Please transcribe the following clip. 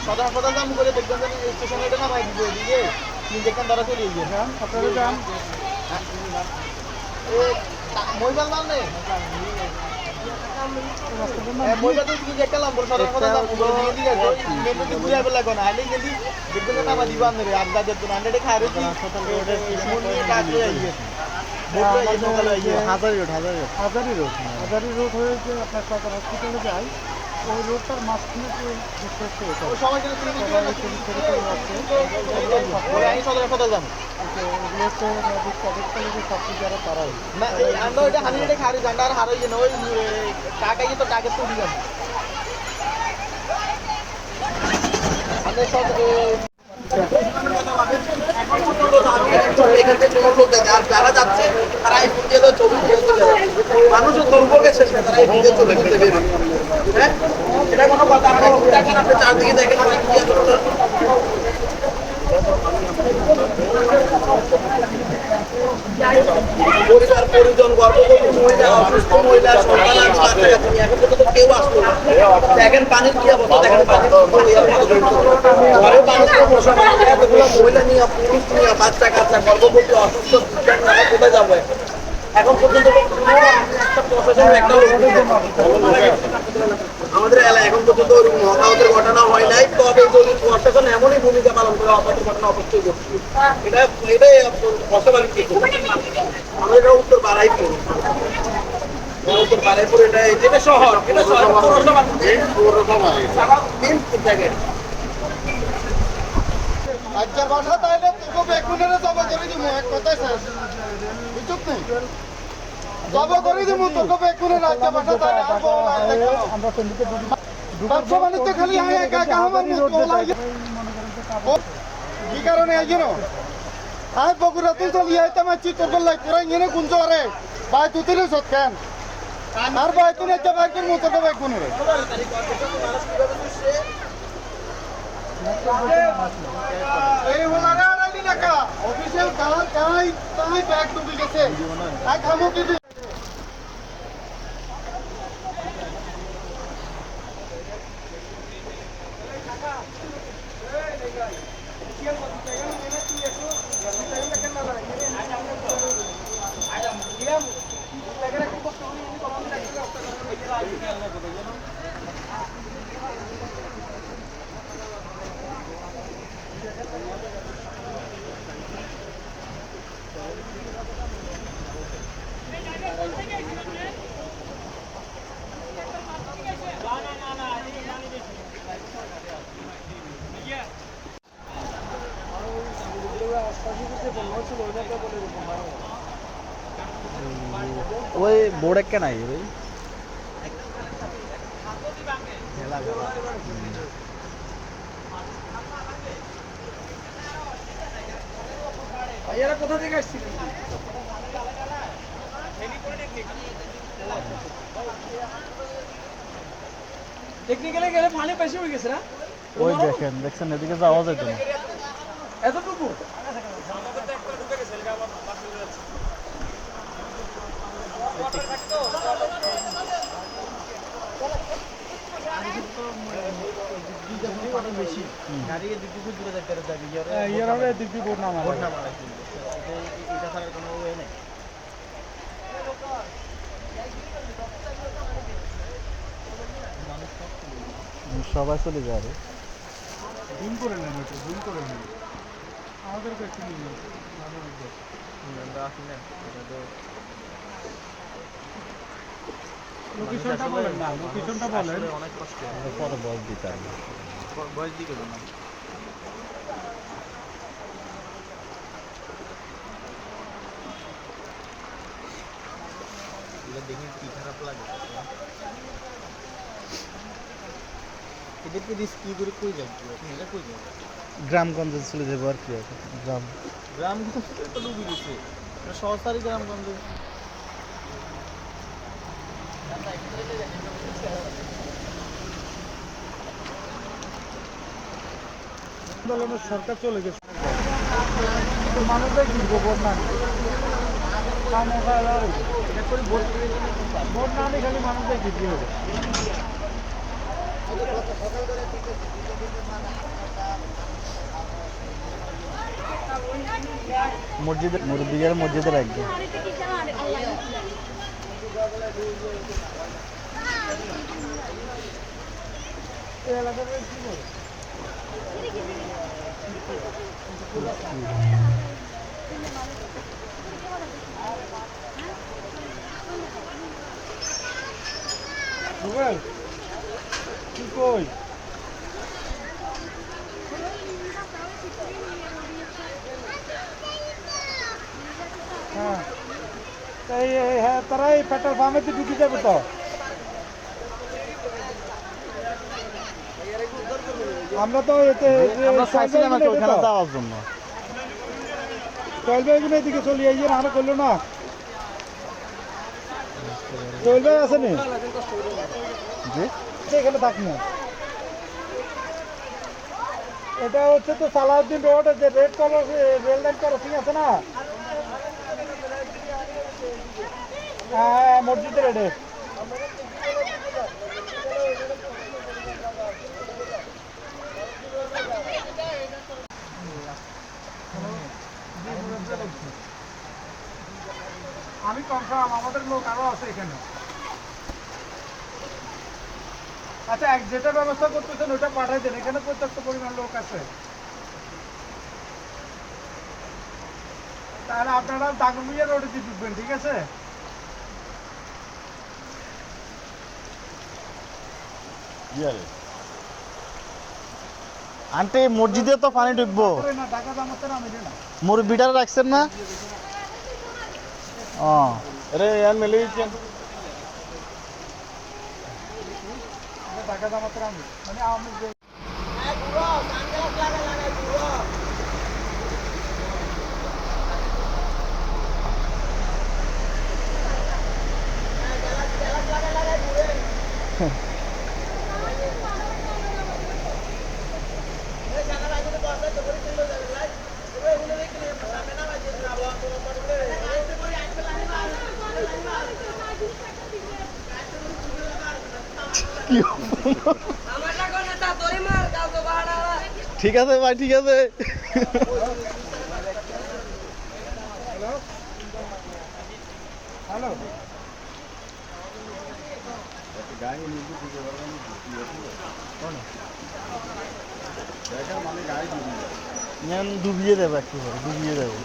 সদর হাসপাতাল দাম করে দেখবেন স্টেশনে এটা নামাই দিব এদিকে যেখান দ্বারা চলে গিয়ে আপনারা যান মহিলার নাম নেই মহিলা তো কি একটা নাম বলে সদর হাসপাতাল দাম করে দিয়ে দিয়ে মেন তো ঘুরে বেলা কোন আইলে গেলি দেখবেন নামা দিবা আনরে আর দাদা তো আন্ডারে খায় রে মন নিয়ে কাজ হয়ে গিয়ে হাজারি রোড হয়েছে আপনার সদর হসপিটালে যায় ওই রোডটার মাঝখানে যারা তারাই না আমরা ওইটা হারিয়ে হারি জান্ডা আর হারাই না ওই টাকাই তো টাকা তো দিলাম যারা যাচ্ছে তারা এই ফুল দিয়ে ছবি মানুষের দুর্ভোগের শেষে তারা এই ভিজে চলে যেতে বের হ্যাঁ এটা কোনো কথা না দেখেন আপনি চারদিকে দেখেন পরিবার পরিজন গর্ভবতী মহিলা অসুস্থ মহিলা সন্তান আছে বাচ্চা কাচ্চা এখন পর্যন্ত কেউ আসলো না দেখেন পানির কি অবস্থা দেখেন পানি ঘরে মানুষ এতগুলো মহিলা নিয়ে পুরুষ নিয়ে বাচ্চা কাচ্চা গর্ভবতী অসুস্থ কোথায় যাবো এখন পর্যন্ত আমাদের এলাকায় এখন পর্যন্ত হতাহতের ঘটনা হয় নাই তবে যদি প্রশাসন এমনই ভূমিকা পালন করে হতাহতের ঘটনা অবশ্যই ঘটছে এটাই অস্বাভাবিক আমাদের এটা উত্তর বারাইপুর উত্তর বারাইপুর এটা শহর এটা শহর আচ্ছা বাসা তাইলে তোকে বেগুনের জমা করে দিব এক কথায় স্যার বুঝছ নেই জমা করে দিব তোকে বেগুনের আচ্ছা বাসা তাইলে আমরা ব্যবসা বাণিজ্য খালি একা একা আমার কি কারণে আইন আয় বগুড়া তুই চলিয়ে আইতে মারছি তোর লাই তোরা ইয়ে গুঞ্জ রে ভাই তুই তিন সৎ খান আর ভাই তুই একটা বাইকের মতো তো বেগুনের এই হলারে আড়াইলি টাকা অফিসিয়াল কাজ তাই তাই ব্যাগ ডুবে গেছে তাই খামো কি ওই বোর্ড একটা নাই ভাই ভাইয়ারা কোথা থেকে আসছিল টেকনিক্যালে গেলে পানি বেশি হয়ে গেছে না ওই দেখছেন এদিকে যাওয়া যেত না এতটুকু বেশি গাড়ি দিক দিয়ে দূরে যাইতে হবে দিক দিয়ে বোর্ড না মারা এটা ছাড়া কোনো ওয়ে নেই সবাই চলে যাবে জুম করে নেন একটু জুম করে নেন আমাদেরকে একটু নিয়ে লোকেশনটা বলেন না লোকেশনটা বলেন অনেক কষ্ট পরে বয়স দিতে হবে বয়স দিকে না এটা দেখে কি খারাপ লাগে এদেরকে রিস্ক কি করে কই যাবে এটা কই যাবে গ্রামগঞ্জে চলে যাবো আর কি আছে গ্রামগঞ্জ তো ডুবে গেছে সহসারি গ্রামগঞ্জে সরকার চলে গেছে মানুষই কিনবো ভোট না ভোট না খালি মানুষই কিনতে হবে মসজিদের মুরব্বিদের মসজিদে রাখবে। কি কই হ্যাঁ তারা এই পেট্রোল পাম্পে ঢুকে যাবে তো। আমরা তো এতে যাওয়ার জন্য চলবে এদিকে চলে আইয়ে আমরা করলো না চলবে আছে নি এখানে থাক না। এটা হচ্ছে তো সালাউদ্দিন রোড, যে red colour rail line crossing আছে না, হ্যাঁ মসজিদের রেডে। আমি কনফার্ম আমাদের লোক আরো আছে এখানে। আচ্ছা যেটা ব্যবস্থা করতেছেন ওটা পাঠাই দেন, এখানে পর্যাপ্ত পরিমাণ লোক আছে। তাহলে আপনারা দাগনভূঞা রোডে দিয়ে ঢুকবেন, ঠিক আছে? আন্টি মসজিদে তো পানি ঢুকবো, মুরব্বিটারে রাখছেন না? ও রে ইয়ার মেলে টাকা জামাতে আমি মানে আমি ঠিক আছে ভাই, ঠিক আছে। হ্যালো ডুবিয়ে দেবো, একটু ডুবিয়ে দেবো।